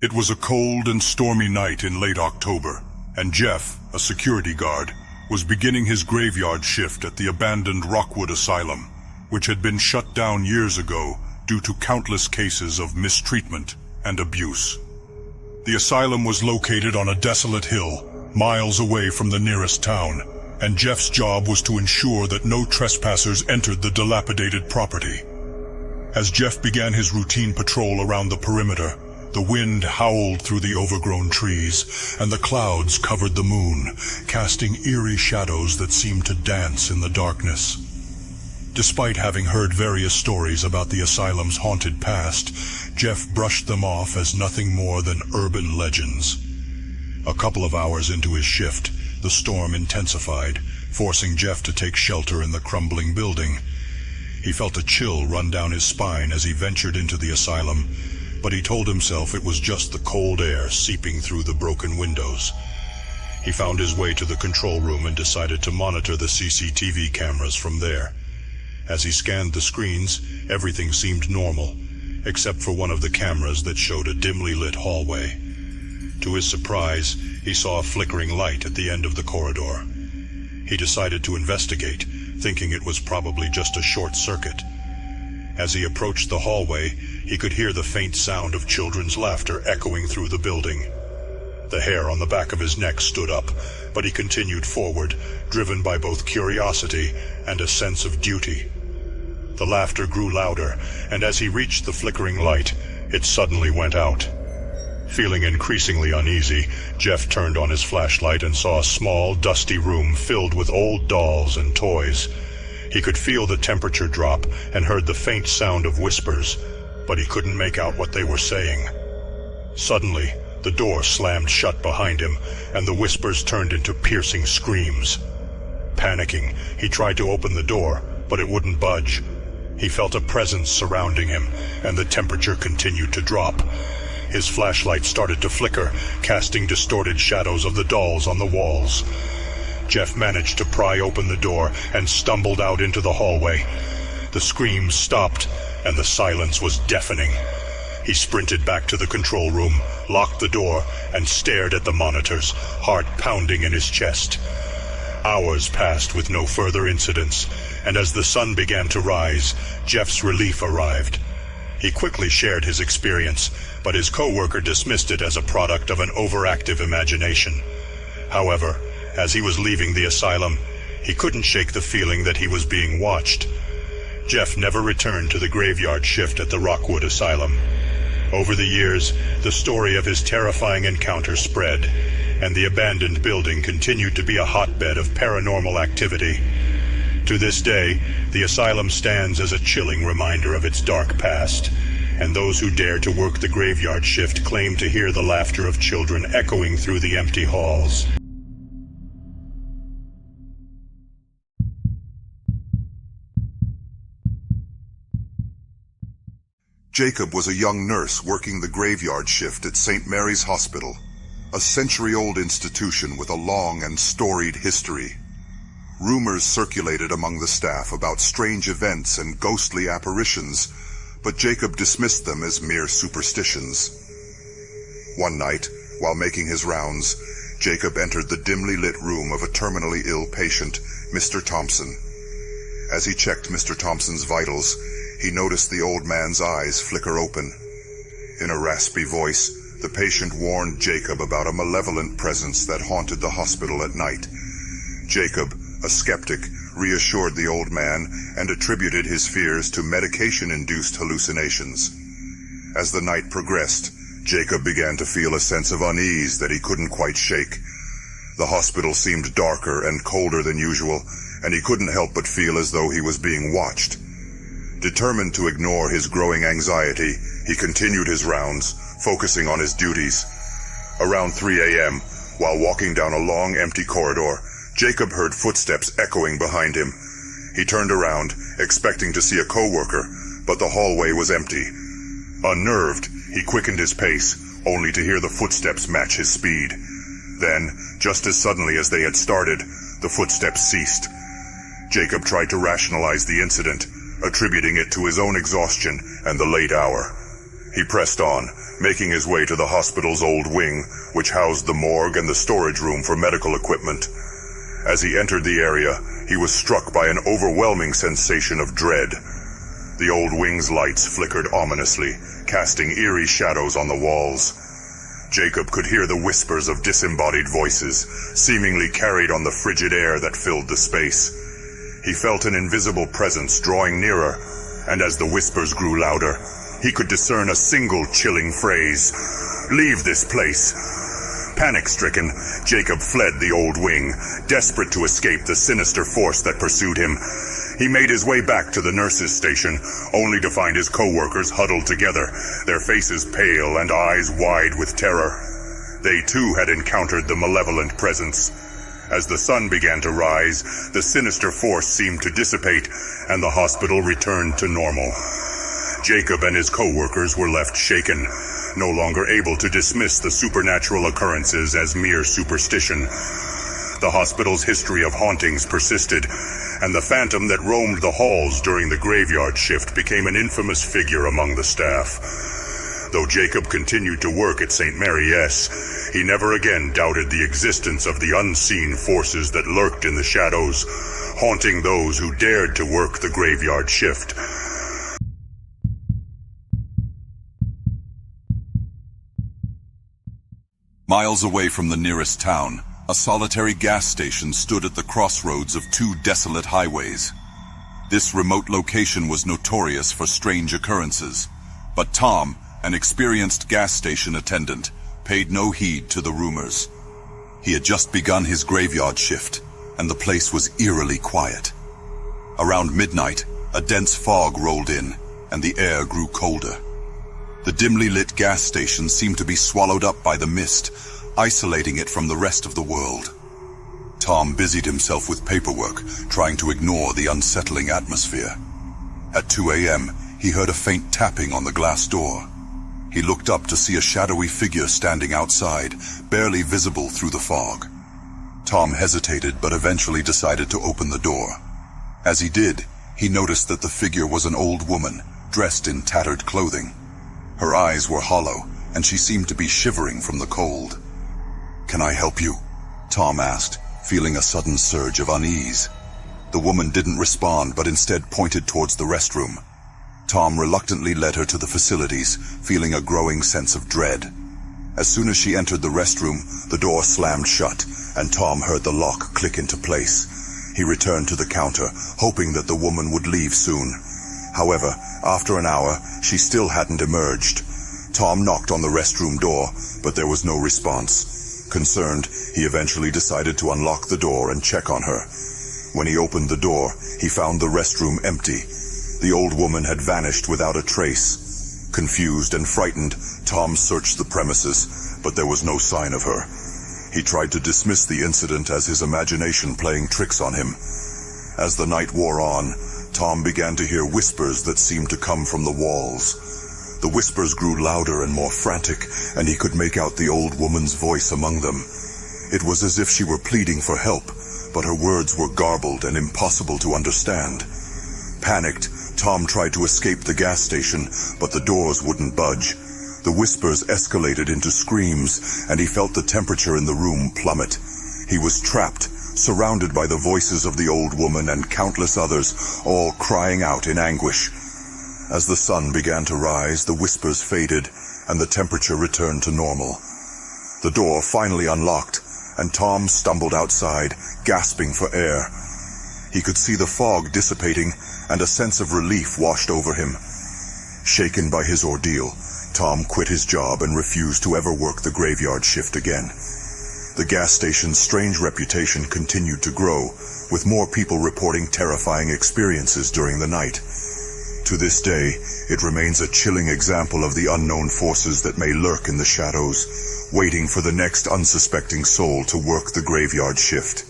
It was a cold and stormy night in late October, and Jeff, a security guard, was beginning his graveyard shift at the abandoned Rockwood Asylum, which had been shut down years ago due to countless cases of mistreatment and abuse. The asylum was located on a desolate hill, miles away from the nearest town, and Jeff's job was to ensure that no trespassers entered the dilapidated property. As Jeff began his routine patrol around the perimeter, the wind howled through the overgrown trees, and the clouds covered the moon, casting eerie shadows that seemed to dance in the darkness. Despite having heard various stories about the asylum's haunted past, Jeff brushed them off as nothing more than urban legends. A couple of hours into his shift, the storm intensified, forcing Jeff to take shelter in the crumbling building. He felt a chill run down his spine as he ventured into the asylum, but he told himself it was just the cold air seeping through the broken windows. He found his way to the control room and decided to monitor the CCTV cameras from there. As he scanned the screens, everything seemed normal, except for one of the cameras that showed a dimly lit hallway. To his surprise, he saw a flickering light at the end of the corridor. He decided to investigate, thinking it was probably just a short circuit. As he approached the hallway, he could hear the faint sound of children's laughter echoing through the building. The hair on the back of his neck stood up, but he continued forward, driven by both curiosity and a sense of duty. The laughter grew louder, and as he reached the flickering light, it suddenly went out. Feeling increasingly uneasy, Jeff turned on his flashlight and saw a small, dusty room filled with old dolls and toys. He could feel the temperature drop and heard the faint sound of whispers, but he couldn't make out what they were saying. Suddenly, the door slammed shut behind him, and the whispers turned into piercing screams. Panicking, he tried to open the door, but it wouldn't budge. He felt a presence surrounding him, and the temperature continued to drop. His flashlight started to flicker, casting distorted shadows of the dolls on the walls. Jeff managed to pry open the door and stumbled out into the hallway. The screams stopped, and the silence was deafening. He sprinted back to the control room, locked the door, and stared at the monitors, heart pounding in his chest. Hours passed with no further incidents, and as the sun began to rise, Jeff's relief arrived. He quickly shared his experience, but his coworker dismissed it as a product of an overactive imagination. However, as he was leaving the asylum, he couldn't shake the feeling that he was being watched. Jeff never returned to the graveyard shift at the Rockwood Asylum. Over the years, the story of his terrifying encounter spread, and the abandoned building continued to be a hotbed of paranormal activity. To this day, the asylum stands as a chilling reminder of its dark past, and those who dare to work the graveyard shift claim to hear the laughter of children echoing through the empty halls. Jacob was a young nurse working the graveyard shift at St. Mary's Hospital, a century-old institution with a long and storied history. Rumors circulated among the staff about strange events and ghostly apparitions, but Jacob dismissed them as mere superstitions. One night, while making his rounds, Jacob entered the dimly lit room of a terminally ill patient, Mr. Thompson. As he checked Mr. Thompson's vitals, he noticed the old man's eyes flicker open. In a raspy voice, the patient warned Jacob about a malevolent presence that haunted the hospital at night. Jacob, a skeptic, reassured the old man and attributed his fears to medication-induced hallucinations. As the night progressed, Jacob began to feel a sense of unease that he couldn't quite shake. The hospital seemed darker and colder than usual, and he couldn't help but feel as though he was being watched. Determined to ignore his growing anxiety, he continued his rounds, focusing on his duties. Around 3 a.m., while walking down a long, empty corridor, Jacob heard footsteps echoing behind him. He turned around, expecting to see a coworker, but the hallway was empty. Unnerved, he quickened his pace, only to hear the footsteps match his speed. Then, just as suddenly as they had started, the footsteps ceased. Jacob tried to rationalize the incident, attributing it to his own exhaustion and the late hour. He pressed on, making his way to the hospital's old wing, which housed the morgue and the storage room for medical equipment. As he entered the area, he was struck by an overwhelming sensation of dread. The old wing's lights flickered ominously, casting eerie shadows on the walls. Jacob could hear the whispers of disembodied voices, seemingly carried on the frigid air that filled the space. He felt an invisible presence drawing nearer, and as the whispers grew louder, he could discern a single chilling phrase: "Leave this place." Panic-stricken, Jacob fled the old wing, desperate to escape the sinister force that pursued him. He made his way back to the nurses' station, only to find his co-workers huddled together, their faces pale and eyes wide with terror. They too had encountered the malevolent presence. As the sun began to rise, the sinister force seemed to dissipate, and the hospital returned to normal. Jacob and his co-workers were left shaken, no longer able to dismiss the supernatural occurrences as mere superstition. The hospital's history of hauntings persisted, and the phantom that roamed the halls during the graveyard shift became an infamous figure among the staff. Though Jacob continued to work at St. Mary S., he never again doubted the existence of the unseen forces that lurked in the shadows, haunting those who dared to work the graveyard shift. Miles away from the nearest town, a solitary gas station stood at the crossroads of two desolate highways. This remote location was notorious for strange occurrences, but Tom, an experienced gas station attendant, paid no heed to the rumors. He had just begun his graveyard shift, and the place was eerily quiet. Around midnight, a dense fog rolled in, and the air grew colder. The dimly lit gas station seemed to be swallowed up by the mist, isolating it from the rest of the world. Tom busied himself with paperwork, trying to ignore the unsettling atmosphere. At 2 a.m., he heard a faint tapping on the glass door. He looked up to see a shadowy figure standing outside, barely visible through the fog. Tom hesitated but eventually decided to open the door. As he did, he noticed that the figure was an old woman, dressed in tattered clothing. Her eyes were hollow, and she seemed to be shivering from the cold. "Can I help you?" Tom asked, feeling a sudden surge of unease. The woman didn't respond, but instead pointed towards the restroom. Tom reluctantly led her to the facilities, feeling a growing sense of dread. As soon as she entered the restroom, the door slammed shut, and Tom heard the lock click into place. He returned to the counter, hoping that the woman would leave soon. However, after an hour, she still hadn't emerged. Tom knocked on the restroom door, but there was no response. Concerned, he eventually decided to unlock the door and check on her. When he opened the door, he found the restroom empty. The old woman had vanished without a trace. Confused and frightened, Tom searched the premises, but there was no sign of her. He tried to dismiss the incident as his imagination playing tricks on him. As the night wore on, Tom began to hear whispers that seemed to come from the walls. The whispers grew louder and more frantic, and he could make out the old woman's voice among them. It was as if she were pleading for help, but her words were garbled and impossible to understand. Panicked, Tom tried to escape the gas station, but the doors wouldn't budge. The whispers escalated into screams, and he felt the temperature in the room plummet. He was trapped, surrounded by the voices of the old woman and countless others, all crying out in anguish. As the sun began to rise, the whispers faded, and the temperature returned to normal. The door finally unlocked, and Tom stumbled outside, gasping for air. He could see the fog dissipating, and a sense of relief washed over him. Shaken by his ordeal, Tom quit his job and refused to ever work the graveyard shift again. The gas station's strange reputation continued to grow, with more people reporting terrifying experiences during the night. To this day, it remains a chilling example of the unknown forces that may lurk in the shadows, waiting for the next unsuspecting soul to work the graveyard shift.